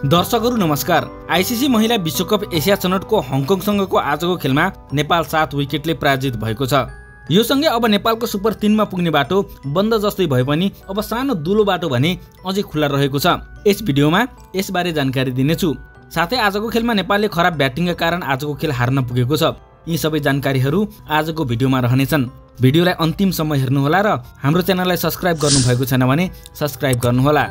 दर्शकहरू नमस्कार। आइसिसी महिला विश्वकप एसिया छनौटको हङकङसँगको आजको खेलमा नेपाल 7 विकेटले पराजित भएको छ। यो सँगै अब नेपालको सुपर 3 मा पुग्ने बाटो बन्द जस्तै भए पनि अब सानो दुलो बाटो भने अझै खुला रहेको छ। यस भिडियोमा यसबारे जानकारी दिनेछु। साथै आजको खेलमा नेपालले खराब ब्याटिङका कारण आजको खेल हार्न पुगेको छ। यी सबै जानकारीहरू आजको भिडियोमा रहनेछन्। भिडियोलाई अन्तिमसम्म हेर्नुहोला र हाम्रो च्यानललाई सब्स्क्राइब गर्नुभएको छैन भने सब्स्क्राइब गर्नुहोला।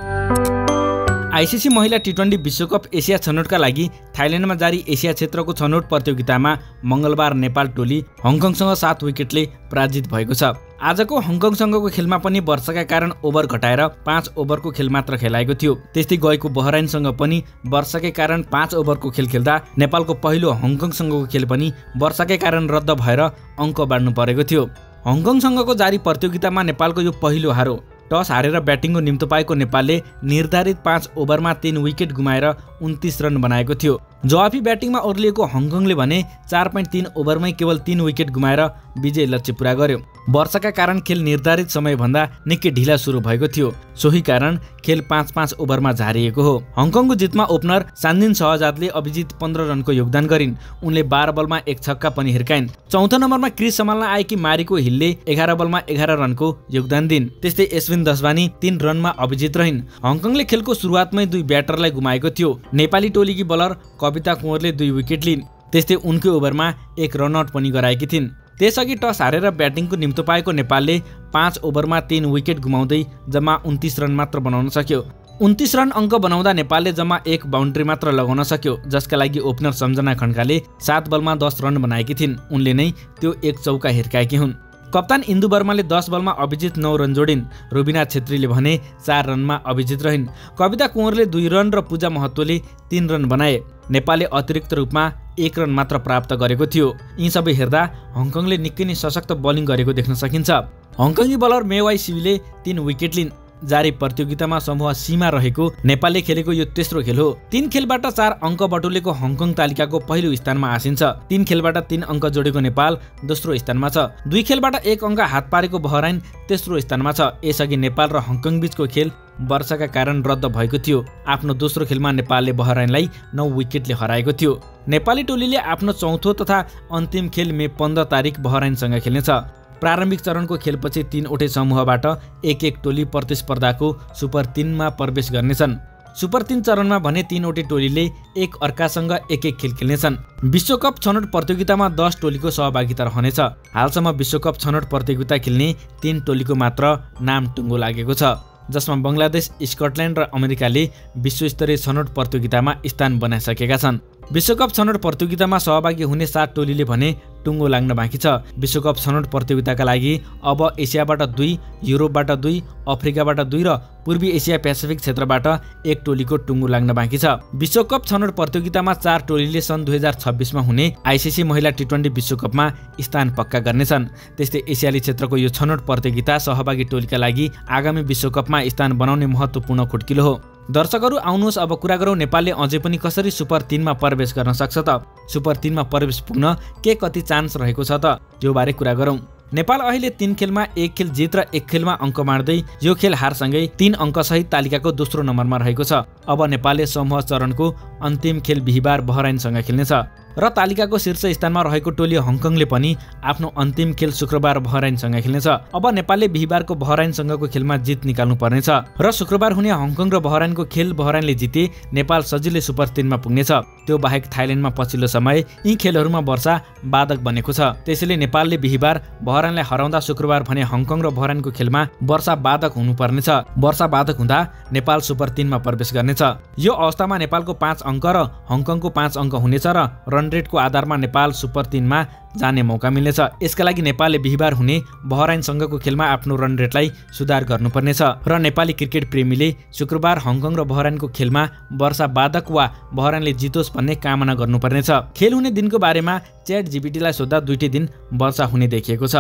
आइसिसी महिला टी20 विश्वकप एसिया छनौटका लागि थाइल्यान्डमा जारी एसिया क्षेत्रको छनौट प्रतियोगितामा मंगलबार नेपाल टोली हङकङसँग 7 विकेटले पराजित भएको छ। आजको हङकङसँगको खेलमा पनि वर्षाका कारण ओभर घटाएर 5 ओभरको खेल मात्र खेलाएको थियो। त्यस्तै गएको बहराइनसँग पनि वर्षाकै कारण 5 ओभरको खेल खेल्दा नेपालको पहिलो हङकङसँगको खेल पनि वर्षाकै कारण रद्द भएर अङ्क बाड्नु परेको थियो। हङकङसँगको जारी प्रतियोगितामा नेपालको यो पहिलो हार हो। टस हारेर ब्याटिङको निम्तो पाएको नेपालले निर्धारित 5 ओभरमा 3 विकेट गुमाएर 29 रन बनाएको थियो। जवाफी ब्याटिङमा ओर्लिएको हङकङले भने 4.3 ओभरमै केवल 3 विकेट गुमाएर विजय लक्ष्य पूरा गर्यो। वर्षाका कारण खेल निर्धारित समयभन्दा निकै ढिला सुरु भएको थियो। सोही कारण खेल 5-5 ओभरमा झारिएको हो। हङकङको जितमा ओपनर सान्दिन शहजादले अभिजित 15 रनको योगदान गरिन्। उनले 12 बलमा 1 छक्का पनि हिर्काइन्। चौथो नम्बरमा क्रिज सम्हाल्न आएकी मारिको हिलले 11 बलमा 11 रनको योगदान दिन्। त्यस्तै एस्विन दसवानी 3 रनमा अभिजित रहिन्। हङकङले खेलको सुरुवातमै 2 ब्याटरलाई गुमाएको थियो। नेपाली टोलीकी बलर कविता कुँवरले 2 विकेट लिइन्। त्यस्तै उनकै ओभरमा 1 रनआउट पनि गराएकी थिइन्। त्यसअघि टस हारेर ब्याटिङको निम्तो पाएको नेपालले 5 ओभरमा 3 विकेट गुमाउँदै जम्मा 29 रन मात्र बनाउन सक्यो। 29 रन अङ्क बनाउँदा नेपालले जम्मा 1 बाउन्ड्री मात्र लगाउन सक्यो, जसका लागि ओपनर सम्झना खड्काले 7 बलमा 10 रन बनाएकी थिइन्। उनले नै त्यो 1 चौका हिर्काएकी हुन्। कप्तान इन्दु वर्माले 10 बलमा अभिजित 9 रन जोडिन्। रुबिना छेत्रीले भने 4 रनमा अभिजित रहिन्। कविता कुँवरले 2 रन र पूजा महतोले 3 रन बनाए। नेपालले अतिरिक्त रूपमा 1 रन मात्र प्राप्त गरेको थियो। यी सबै हेर्दा हङकङले निकै नै सशक्त बलिङ गरेको देख्न सकिन्छ। हङकङी बलर मेवाई सिवीले 3 विकेट लिइन्। जारी प्रतियोगितामा समूह सीमा रहेको नेपालले खेलेको यो तेस्रो खेल हो। 3 खेलबाट 4 अङ्क बटुलेको हङकङ तालिकाको पहिलो स्थानमा आसिन्छ। 3 खेलबाट 3 अङ्क जोडेको नेपाल दोस्रो स्थानमा छ। 2 खेलबाट 1 अङ्क हात पारेको बहराइन तेस्रो स्थानमा छ। यसअघि नेपाल र हङकङ बीचको खेल वर्षाका कारण रद्द भएको थियो। आफ्नो दोस्रो खेलमा नेपालले बहराइनलाई 9 विकेटले हराएको थियो। नेपाली टोलीले आफ्नो चौथो तथा अन्तिम खेल मे 15 तारिक बहराइनसँग खेल्नेछ। प्रारम्भिक चरणको खेलपछि 3 वटै समूहबाट 1-1 टोली प्रतिस्पर्धाको सुपर 3 मा प्रवेश गर्नेछन्। सुपर 3 चरणमा भने 3 वटै टोलीले एक अर्कासँग 1-1 खेल खेल्नेछन्। विश्वकप छनौट प्रतियोगितामा 10 टोलीको सहभागिता रहनेछ। हालसम्म विश्वकप छनौट प्रतियोगिता खेल्ने 3 टोलीको मात्र नाम टुङ्गो लागेको छ, जसमा बङ्गलादेश, स्कटल्यान्ड र अमेरिकाले विश्वस्तरीय छनौट प्रतियोगितामा स्थान बनाइसकेका छन्। विश्वकप छनौट प्रतियोगितामा सहभागी हुने 7 टोलीले भने टुङ्गो लाग्न बाँकी छ। विश्वकप छनौट प्रतियोगिताका लागि अब एसियाबाट 2, युरोपबाट 2, अफ्रिकाबाट 2 र पूर्वी एसिया पेसिफिक क्षेत्रबाट 1 टोलीको टुङ्गो लाग्न बाँकी छ। विश्वकप छनौट प्रतियोगितामा 4 टोलीले सन् 2026 मा हुने आइसिसी महिला टी20 विश्वकपमा स्थान पक्का गर्नेछन्। त्यस्तै एसियाली क्षेत्रको यो छनौट प्रतियोगिता सहभागी टोलीका लागि आगामी विश्वकपमा स्थान बनाउने महत्त्वपूर्ण खुड्किलो हो। दर्शकहरू आउनुहोस् अब कुरा गरौँ नेपालले अझै पनि कसरी सुपर 3 मा प्रवेश गर्न सक्छ त। सुपर 3 मा प्रवेश पुग्न के कति चान्स रहेको छ त, यो बारे कुरा गरौँ। नेपाल अहिले 3 खेलमा 1 खेल जित र 1 खेलमा अङ्क मार्दै यो खेल हारसँगै 3 अङ्कसहित तालिकाको दोस्रो नम्बरमा रहेको छ। अब नेपालले समूह चरणको अन्तिम खेल बिहिबार बहराइनसँग खेल्नेछ र तालिकाको शीर्ष स्थानमा रहेको टोली हङकङले पनि आफ्नो अन्तिम खेल शुक्रबार बहराइनसँग खेल्नेछ। अब नेपालले बिहिबारको बहराइनसँगको खेलमा जित निकाल्नु पर्नेछ र शुक्रबार हुने हङकङ र बहराइनको खेल बहराइनले जिते नेपाल सजिलै सुपर 3 मा पुग्नेछ। त्यो बाहेक थाइल्यान्डमा पछिल्लो समय यी खेलहरूमा वर्षा बाधक बनेको छ। त्यसैले नेपालले बिहिबार बहराइनलाई हराउँदा शुक्रबार भने हङकङ र बहराइनको खेलमा वर्षा बाधक हुनुपर्नेछ। वर्षा बाधक हुँदा नेपाल सुपर 3 मा प्रवेश गर्नेछ। यो अवस्थामा नेपालको 5 अङ्क र हङकङको 5 अङ्क हुनेछ र रन रेटको आधारमा नेपाल सुपर 3 मा जाने मौका मिल्नेछ। यसका लागि नेपालले बिहिबार हुने बहराइनसँगको खेलमा आफ्नो रन रेटलाई सुधार गर्नुपर्नेछ र नेपाली क्रिकेट प्रेमीले शुक्रबार हङकङ र बहराइनको खेलमा वर्षा बाधक वा बहराइनले जितोस् भन्ने कामना गर्नुपर्नेछ। खेल हुने दिनको बारेमा च्याट जीपीटीलाई सोद्धा दुईटै दिन वर्षा हुने देखिएको छ।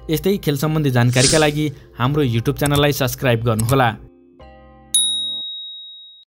यस्तै खेल सम्बन्धी जानकारीका लागि हाम्रो युट्युब च्यानललाई सब्स्क्राइब गर्नुहोला।